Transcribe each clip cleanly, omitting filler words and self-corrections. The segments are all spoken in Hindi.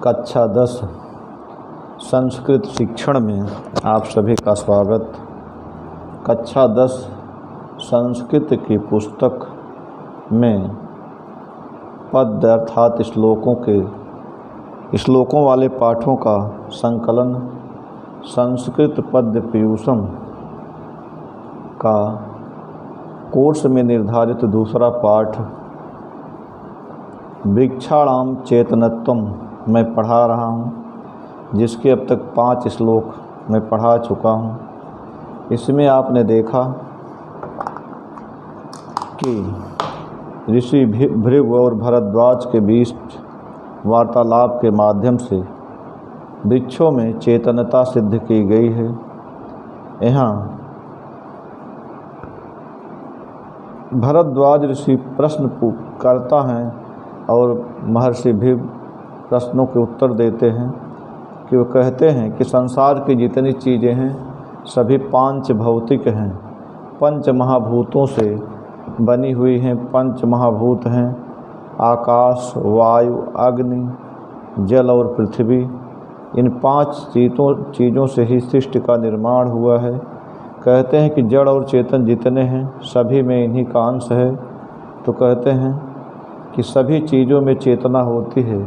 कक्षा 10 संस्कृत शिक्षण में आप सभी का स्वागत। कक्षा 10 संस्कृत की पुस्तक में पद्य अर्थात श्लोकों वाले पाठों का संकलन संस्कृत पद्य पीयूषम का कोर्स में निर्धारित दूसरा पाठ वृक्षाणाम चेतनत्वम मैं पढ़ा रहा हूँ, जिसके अब तक 5 श्लोक मैं पढ़ा चुका हूँ। इसमें आपने देखा कि ऋषि भृगु और भरद्वाज के बीच वार्तालाप के माध्यम से वृक्षों में चेतनता सिद्ध की गई है। यहाँ भरद्वाज ऋषि प्रश्न करता है और महर्षि भृगु प्रश्नों के उत्तर देते हैं कि वो कहते हैं कि संसार की जितनी चीज़ें हैं सभी 5 भौतिक हैं, 5 महाभूतों से बनी हुई हैं। 5 महाभूत हैं आकाश, वायु, अग्नि, जल और पृथ्वी। इन 5 चीज़ों से ही सृष्टि का निर्माण हुआ है। कहते हैं कि जड़ और चेतन जितने हैं सभी में इन्हीं का अंश है। तो कहते हैं कि सभी चीज़ों में चेतना होती है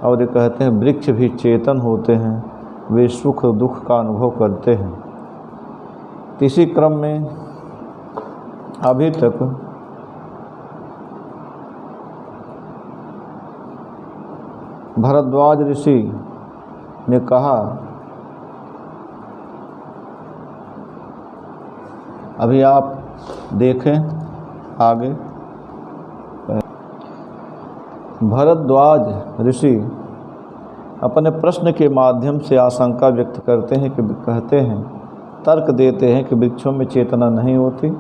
और ये कहते हैं वृक्ष भी चेतन होते हैं, वे सुख दुख का अनुभव करते हैं। इसी क्रम में अभी तक भरद्वाज ऋषि ने कहा, अभी आप देखें आगे, भरद्वाज ऋषि अपने प्रश्न के माध्यम से आशंका व्यक्त करते हैं कि कहते हैं, तर्क देते हैं कि वृक्षों में चेतना नहीं होती,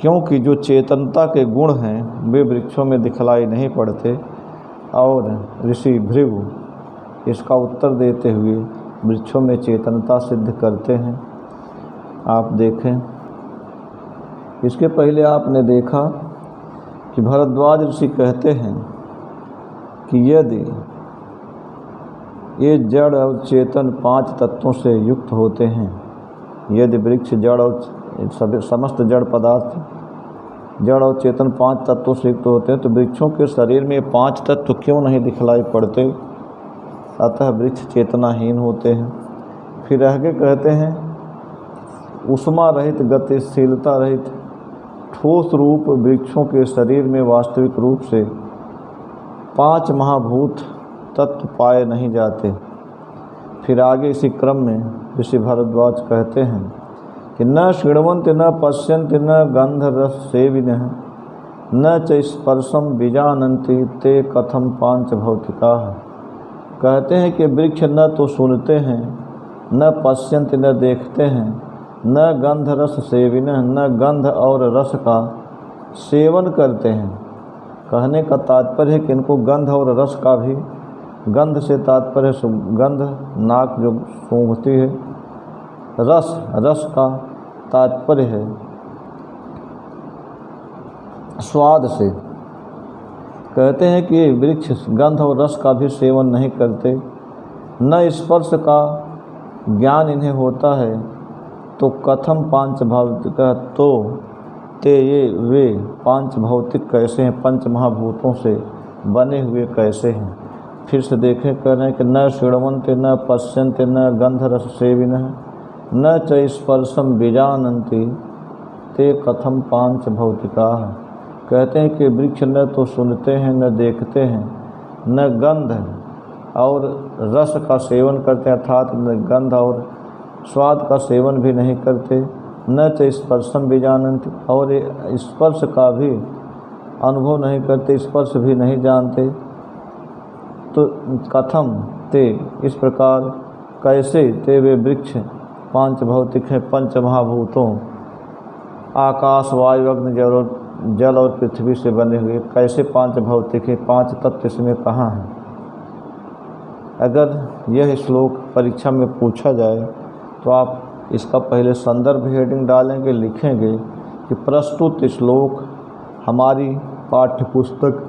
क्योंकि जो चेतनता के गुण हैं वे वृक्षों में दिखलाई नहीं पड़ते। और ऋषि भृगु इसका उत्तर देते हुए वृक्षों में चेतनता सिद्ध करते हैं। आप देखें, इसके पहले आपने देखा कि भरद्वाज ऋषि कहते हैं कि यदि ये जड़ और चेतन 5 तत्वों से युक्त होते हैं, यदि वृक्ष जड़ और समस्त जड़ पदार्थ जड़ और चेतन 5 तत्वों से युक्त होते हैं, तो वृक्षों के शरीर में 5 तत्व क्यों नहीं दिखलाई पड़ते? अतः वृक्ष चेतनाहीन होते हैं। फिर आगे कहते हैं, ऊष्मा रहित, गतिशीलता रहित, ठोस रूप वृक्षों के शरीर में वास्तविक रूप से 5 महाभूत तत्व पाए नहीं जाते। फिर आगे इसी क्रम में ऋषि भरद्वाज कहते हैं कि न शृण्वन्ति न पश्यन्ति न गंधरस सेविनः न च स्पर्शम विजानन्ति ते कथम 5 भौतिकाः। कहते हैं कि वृक्ष न तो सुनते हैं, न पश्यन्ति न देखते हैं, न गंध रस सेविन, न गंध और रस का सेवन करते हैं। कहने का तात्पर्य है कि इनको गंध और रस का भी, गंध से तात्पर्य गंध नाक जो सूंघती है, रस का तात्पर्य है स्वाद से। कहते हैं कि वृक्ष गंध और रस का भी सेवन नहीं करते, न स्पर्श का ज्ञान इन्हें होता है। तो कथम 5 भौतिक, तो ते ये वे 5 भौतिक कैसे हैं, 5 महाभूतों से बने हुए कैसे हैं? फिर से देखें, कह रहे हैं कि न शृण्वन्ति न पश्यन्ति न गंधरस सेविनः न च स्पर्शम विजानन्ति ते कथम 5 भौतिकाः। कहते हैं कि वृक्ष न तो सुनते हैं, न देखते हैं, न गंध और रस का सेवन करते हैं, अर्थात न गंध और स्वाद का सेवन भी नहीं करते, न च स्पर्शम विजानन्ति, और स्पर्श का भी अनुभव नहीं करते, स्पर्श भी नहीं जानते। तो कथम ते, इस प्रकार कैसे ते वे वृक्ष 5 भौतिक हैं, 5 महाभूतों आकाश, वायु, अग्नि, जल और पृथ्वी से बने हुए कैसे 5 भौतिक हैं? 5 तत्व इसमें कहाँ हैं? अगर यह श्लोक परीक्षा में पूछा जाए तो आप इसका पहले संदर्भ हेडिंग डालेंगे, लिखेंगे कि प्रस्तुत श्लोक हमारी पाठ्य पुस्तक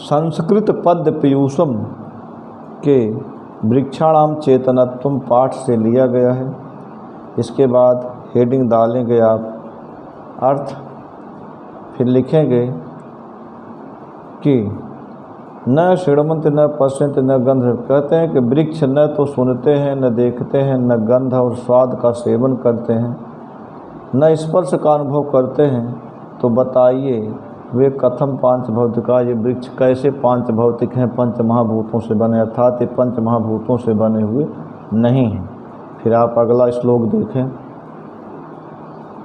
संस्कृत पद्य पीयूषम के वृक्षाणाम चेतनत्वम पाठ से लिया गया है। इसके बाद हेडिंग डालेंगे आप अर्थ, फिर लिखेंगे कि न शृण्वन्ति न पश्यन्ति न गंध। कहते हैं कि वृक्ष न तो सुनते हैं, न देखते हैं, न गंध और स्वाद का सेवन करते हैं, न स्पर्श का अनुभव करते हैं। तो बताइए वे कथम पांच भौतिका, ये वृक्ष कैसे पांच भौतिक हैं, पंच महाभूतों से बने, अर्थात ये पंच महाभूतों से बने हुए नहीं हैं। फिर आप अगला श्लोक देखें,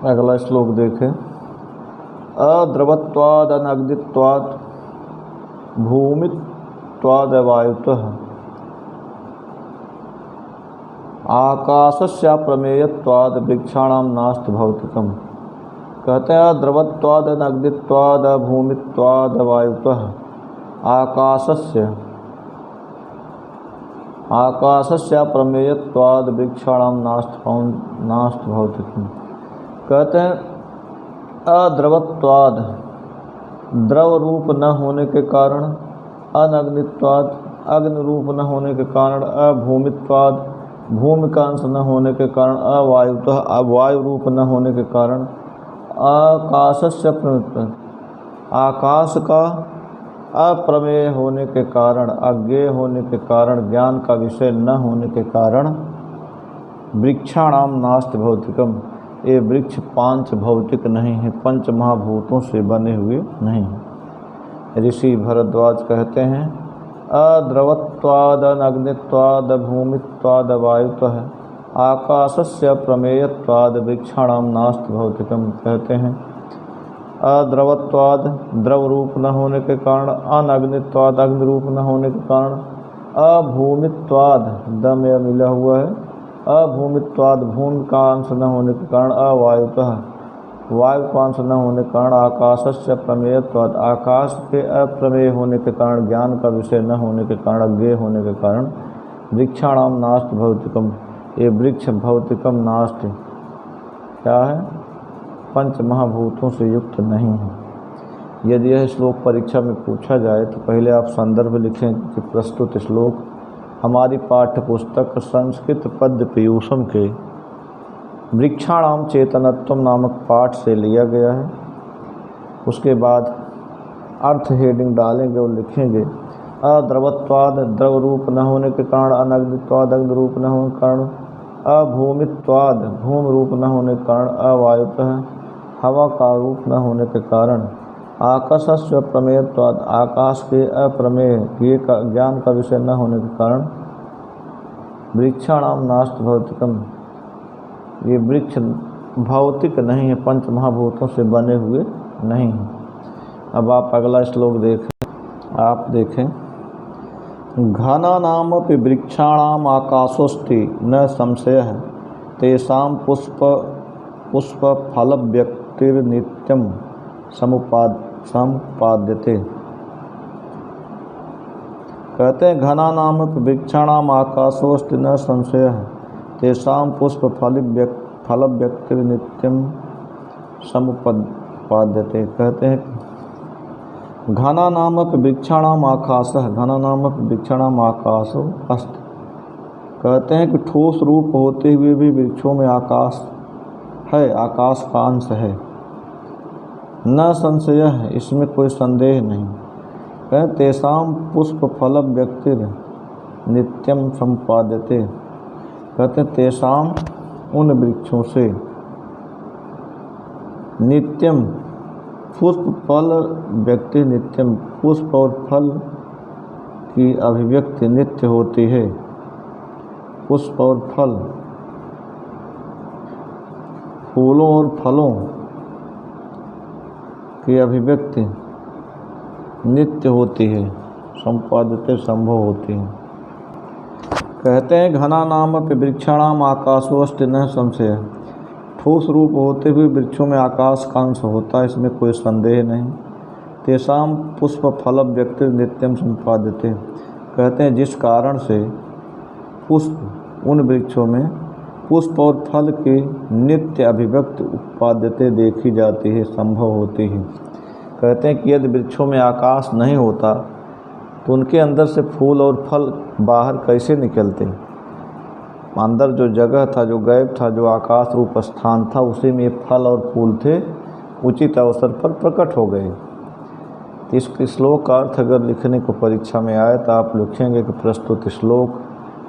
अगला श्लोक देखें। अद्रवत्वाद अनग्नित्वाद भूमित्वाद वायुतः आकाशस्य प्रमेयत्वाद वृक्षाणाम नास्ति भौतिकम। कहते हैं द्रवत्वाद अग्नित्वाद भूमित्वाद वायुतः आकाशस्य प्रमेयत्वाद वृक्षाणाम नास्ति भौतिकम। कहते हैं अद्रवत्वाद, द्रव रूप न होने के कारण, अनग्नित्वाद, अग्नि रूप न होने के कारण, अभूमित्वाद, भूमि का अंश न होने के कारण, अवायुतः, अवायु रूप न होने के कारण, आकाशस्य प्रमेय, आकाश का अप्रमेय होने के कारण, अज्ञेय होने के कारण, ज्ञान का विषय न होने के कारण वृक्षाणाम नास्ति भौतिकम, ये वृक्ष पांच भौतिक नहीं है, पंच महाभूतों से बने हुए नहीं हैं। ऋषि भरद्वाज कहते हैं अद्रवत्वाद अग्नित्वाद भूमित्वाद वायुतः आकाशस्य प्रमेयत्वाद वृक्षाणाम नास्ति भौतिकम। कहते हैं अद्रवत्वाद, द्रव रूप न होने के कारण, अनग्नित्वाद, अग्नि रूप न होने के कारण, अभूमित्वाद, दम या मिला हुआ है, अभूमित्वाद, भूमि का अंश न होने के कारण, अवायुतः, वायु का अंश न होने के कारण, आकाशस्य प्रमेयत्वाद, आकाश के अप्रमेय होने के कारण, ज्ञान का विषय न होने के कारण, अज्ञेय होने के कारण, वृक्षाणाम नास्ति भौतिकम, ये वृक्ष भौतिकम नास्ति क्या है, पंच महाभूतों से युक्त नहीं है। यदि यह श्लोक परीक्षा में पूछा जाए तो पहले आप संदर्भ लिखें कि प्रस्तुत श्लोक हमारी पाठ्य पुस्तक संस्कृत पद्य पीयूषम के वृक्षाणाम चेतनत्वम नामक पाठ से लिया गया है। उसके बाद अर्थ हेडिंग डालेंगे और लिखेंगे अद्रवत्वाद, द्रव रूप न होने के कारण, अनग्नित्वाद, अग्नि रूप न होने के कारण, अभूमित्वाद, भूमि रूप न होने के कारण, अवायुतः, हवा का रूप न होने के कारण, आकाशस्य प्रमेयत्वाद, आकाश के अप्रमेय, ये ज्ञान का विषय न होने के कारण, वृक्षाणाम नास्ति भौतिकम, ये वृक्ष भौतिक नहीं है, पंच महाभूतों से बने हुए नहीं हैं। अब आप अगला श्लोक देखें, आप देखें घनानामपि वृक्षाणाम आकाशोस्ति न संशयः तेषां पुष्प फल व्यक्तिर्नित्यं समुपाद्यते। कहते हैं घनानामपि वृक्षाणाम आकाशोस्ति न संशयः तेषां पुष्प फल व्यक्तिर्नित्यं समुपाद्यते। कहते हैं घनानामपि वृक्षाणाम आकाशः, घनानामपि वृक्षाणाम आकाशो अस्ति। कहते हैं कि ठोस रूप होते हुए भी वृक्षों में आकाश है, आकाश का अंश है, न संशय है, इसमें कोई संदेह नहीं। कहते तेषां पुष्प फल व्यक्तिर नित्यम संपाद्यते। कहते तेषां उन वृक्षों से नित्यम पुष्प फल व्यक्ति नित्यम, पुष्प और फल की अभिव्यक्ति नित्य होती है। पुष्प और फल, फूलों और फलों की अभिव्यक्ति नित्य होती है, संपादित संभव होती है। कहते हैं घनानामपि वृक्षाणाम आकाशोऽस्ति न संशय, ठोस रूप होते हुए वृक्षों में आकाश का अंश होता है, इसमें कोई संदेह नहीं। तेषां पुष्प फल व्यक्ति नित्यम संपाद्यते। कहते हैं जिस कारण से पुष्प, उन वृक्षों में पुष्प और फल की नित्य अभिव्यक्ति उत्पाद्यते देखी जाती है, संभव होती है। कहते हैं कि यदि वृक्षों में आकाश नहीं होता तो उनके अंदर से फूल और फल बाहर कैसे निकलते? अंदर जो जगह था, जो गैप था, जो आकाश रूप स्थान था, उसी में फल और फूल थे, उचित अवसर पर प्रकट हो गए। इस श्लोक का अर्थ अगर लिखने को परीक्षा में आए तो आप लिखेंगे कि प्रस्तुत श्लोक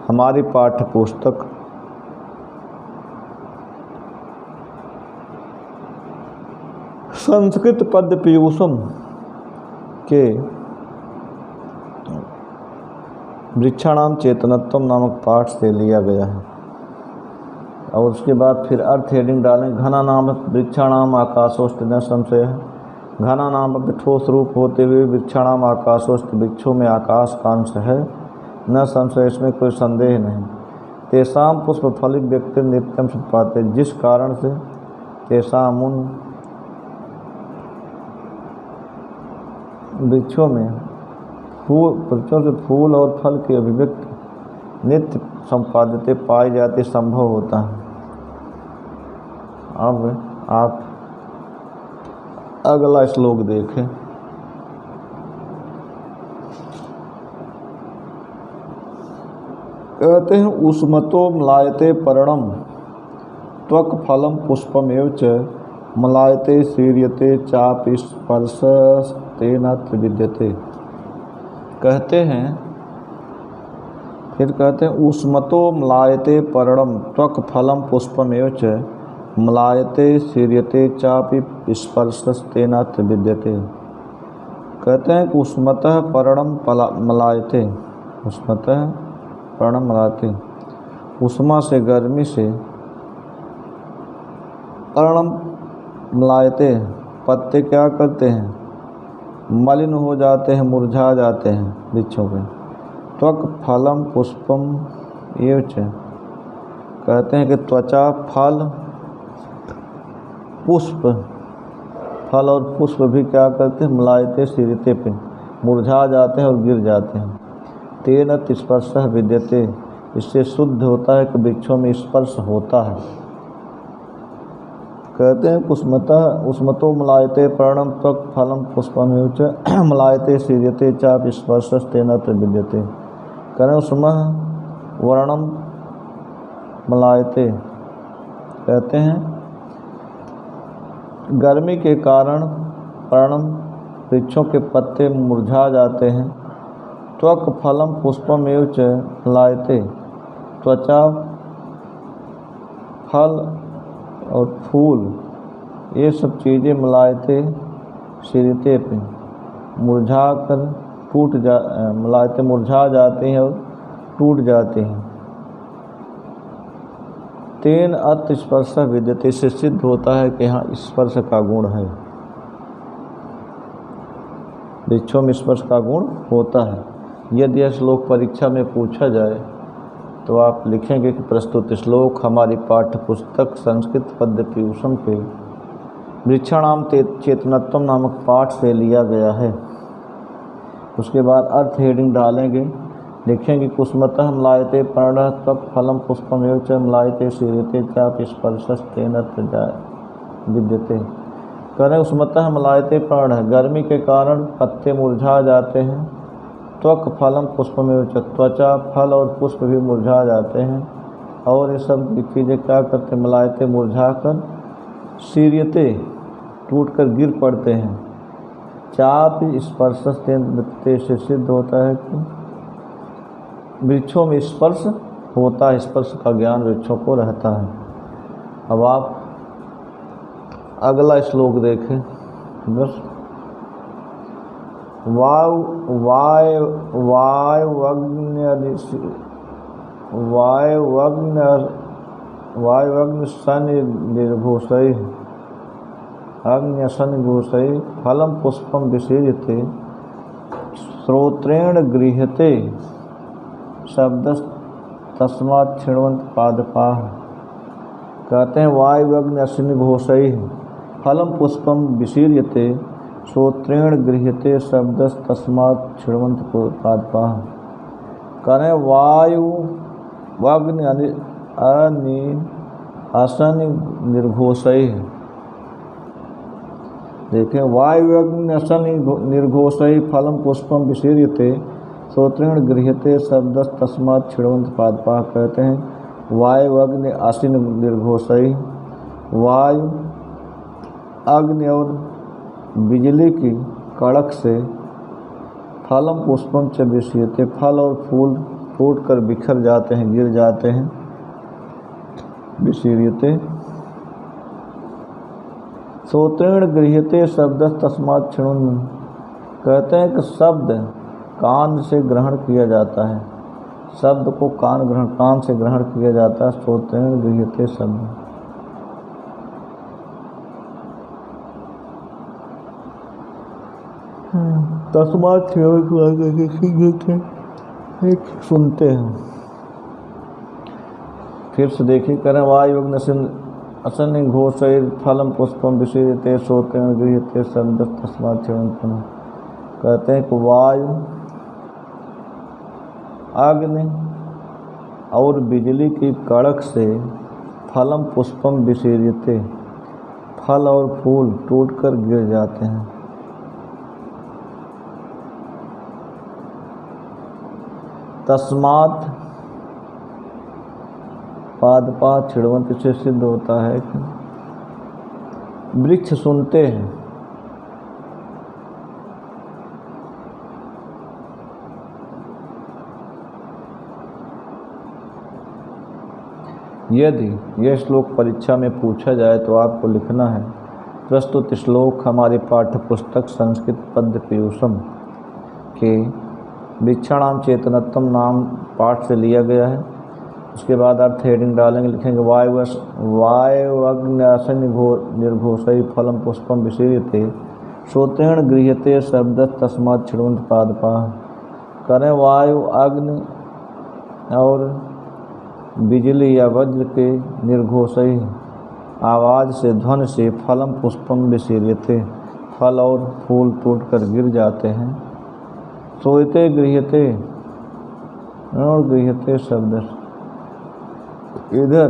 हमारी पाठ्य पुस्तक संस्कृत पद्य पीयूषम के वृक्षाणाम चेतनत्वम नामक पाठ से लिया गया है। और उसके बाद फिर अर्थ हेडिंग डालें, घना नाम वृक्षाणाम आकाशोष्ट न संशय है। घना नाम ठोस रूप होते हुए वृक्षाणाम आकाशोष्ट वृक्षों में आकाश का अंश है, न संशय, इसमें कोई संदेह नहीं। तेसाम पुष्प फलित व्यक्ति नित्यम पाते, जिस कारण से तेसाम उन वृक्षों से फूल और फल की अभिव्यक्ति नित्य संपादित पाई जाती संभव होता है। अब आप अगला श्लोक देखें। कहते हैं उष्मतो मलायते पर्णम त्वक फलम पुष्पमेव च मलायते शीर्यते चाप स्पर्शस्तेन विद्यते। कहते हैं उष्मतो मलायते पर्णम त्वक फलम पुष्पमेव च मलायते शीर्यते चापि स्पर्शस्तेन विद्यते। कहते हैं कि उष्मतः पर्णम मलायते, उष्मतः पर्णम मलायते, उष्मा से गर्मी से, पर्णम मलायते पत्ते क्या करते हैं, मलिन हो जाते हैं, मुरझा जाते हैं वृक्षों पे। त्वक फलम पुष्पम एव च, कहते हैं कि त्वचा फल पुष्प, फल और पुष्प भी क्या करते हैं, मलायते शीर्यते पे मुरझा जाते हैं और गिर जाते हैं। तेन स्पर्श विद्यते, इससे शुद्ध होता है कि वृक्षों में स्पर्श होता है। कहते हैं उष्मतो मलायते पर्णम त्वक फलम पुष्पमेव च मलायते शीर्यते चाप स्पर्शस्तेन विद्यते। करें उष्मा वर्णम मलायते, कहते हैं गर्मी के कारण पर्णम वृक्षों के पत्ते मुरझा जाते हैं। त्वक फलम पुष्पमेव च मलायते, त्वचा फल और फूल ये सब चीज़ें मलायते शीर्यते पे मुरझा कर मलायते मुरझा जाते हैं और टूट जाते हैं। तेन अत स्पर्श विद्यते, से सिद्ध होता है कि यहाँ स्पर्श का गुण है, वृक्षों में स्पर्श का गुण होता है। यदि यह श्लोक परीक्षा में पूछा जाए तो आप लिखेंगे कि प्रस्तुत श्लोक हमारी पाठ्य पुस्तक संस्कृत पद्य पीयूषम के वृक्षाणाम चेतनत्वम नामक पाठ से लिया गया है। उसके बाद अर्थ हेडिंग डालेंगे, लिखेंगे कुस्मतः मलायते पर्णः त्वक फलम पुष्पमेव च मलायते शीर्यते चाप स्पर्शस्तेन विद्यते। करें उष्मतः मलायते पर्णः, गर्मी के कारण पत्ते मुरझा जाते हैं। त्वक फलम पुष्पमेव च, त्वचा फल और पुष्प भी मुरझा जाते हैं। और ये सब चीज़ें क्या करते हैं, मलायते मुरझा कर, शीर्यते टूट कर गिर पड़ते हैं। चाप स्पर्शस्तेन विद्यते, से सिद्ध होता है कि वृक्षों में स्पर्श होता है, स्पर्श का ज्ञान वृक्षों को रहता है। अब आप अगला श्लोक देखें। बस वायवग्नि शनि निर्घोषै अग्न्यशन घोषै फलम पुष्पम विशीर्यते श्रोत्रेण गृह्यते शब्द तस्मात् क्षिण्वन्त पादपाः। कहते हैं वायवग्नि अश्विनि घोषै फलम पुष्पम विशीर्यते श्रोत्रेण गृह्यते शब्द तस्मात् क्षिण्वन्त पादपाः। करें वायु वग्नि अशनि निर्घोषै, देखें वायु अग्नि अशनि निर्घोषै फलम पुष्पम विशीर्यते श्रोत्रेण गृह्यते शब्दस् तस्मात् छिण्वन्ति पादपाः। कहते हैं वायु अग्नि आसीन निर्घोषई, वायु अग्नि और बिजली की कड़क से फलम पुष्पम च विषीयते, फल और फूल टूट कर बिखर जाते हैं, गिर जाते हैं। विषीयते श्रोत्रेण गृह्यते शब्दस् तस्मात् छिण्वन्ति। कहते हैं कि शब्द कान से ग्रहण किया जाता है, शब्द को कान से ग्रहण किया जाता है। श्रोत्रेण गृह्यते शब्द। तस्मात् सुनते हैं। फिर से देखिए, करें वायु अग्नि असन घोषैर फलम पुष्पम विषीयते श्रोत्रेण गृह्यते शब्द तस्मात् छिण्वन्ति। कहते हैं कि वायु अग्नि और बिजली की कड़क से फलम पुष्पम विषीयते, फल और फूल टूटकर गिर जाते हैं। तस्मात् पादपा छिण्वन्ति से सिद्ध होता है कि वृक्ष सुनते हैं। यदि यह श्लोक परीक्षा में पूछा जाए तो आपको लिखना है प्रस्तुत श्लोक हमारी पाठ्य पुस्तक संस्कृत पद्य पीयूषम के वृक्षाणाम चेतनत्वम नाम पाठ से लिया गया है। उसके बाद अर्थ हेडिंग डालेंगे, लिखेंगे वायु अग्नि असन निर्घोषई फलम पुष्पम विषीयते श्रोत्रेण गृह्यते शब्दस् तस्मात् छिण्वन्ति पादपाः। करें वायु अग्नि और बिजली या वज्र के निर्घोषई आवाज़ से ध्वनि से फलम पुष्पम विषीयते, फल और फूल टूटकर गिर जाते हैं। श्रोते गृह्यते और गृह्यते शब्द, इधर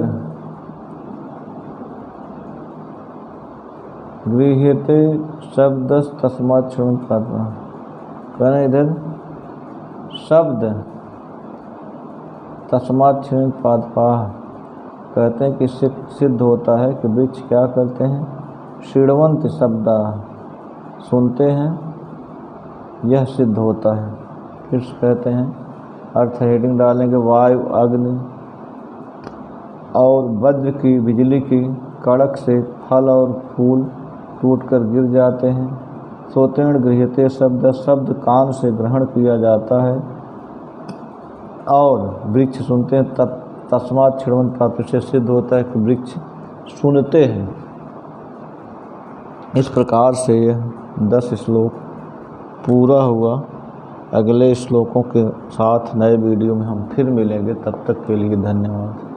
गृह्यते शब्दस् तस्मात् छिण्वन्ति पादपाः। कहना इधर शब्द तस्मात् छिण्वन्ति पादपाः। कहते हैं कि इससे सिद्ध होता है कि वृक्ष क्या करते हैं, छिण्वन्ति शब्दा, सुनते हैं, यह सिद्ध होता है। फिर कहते हैं अर्थ हेडिंग डालेंगे वायु अग्नि और वज्र की बिजली की कड़क से फल और फूल टूटकर गिर जाते हैं। श्रोत्रेण गृह्यते शब्द, शब्द कान से ग्रहण किया जाता है और वृक्ष सुनते हैं। तस्मात् छिण्वन्ति पादपाः से सिद्ध होता है कि वृक्ष सुनते हैं। इस प्रकार से यह 10 श्लोक पूरा हुआ। अगले श्लोकों के साथ नए वीडियो में हम फिर मिलेंगे। तब तक के लिए धन्यवाद।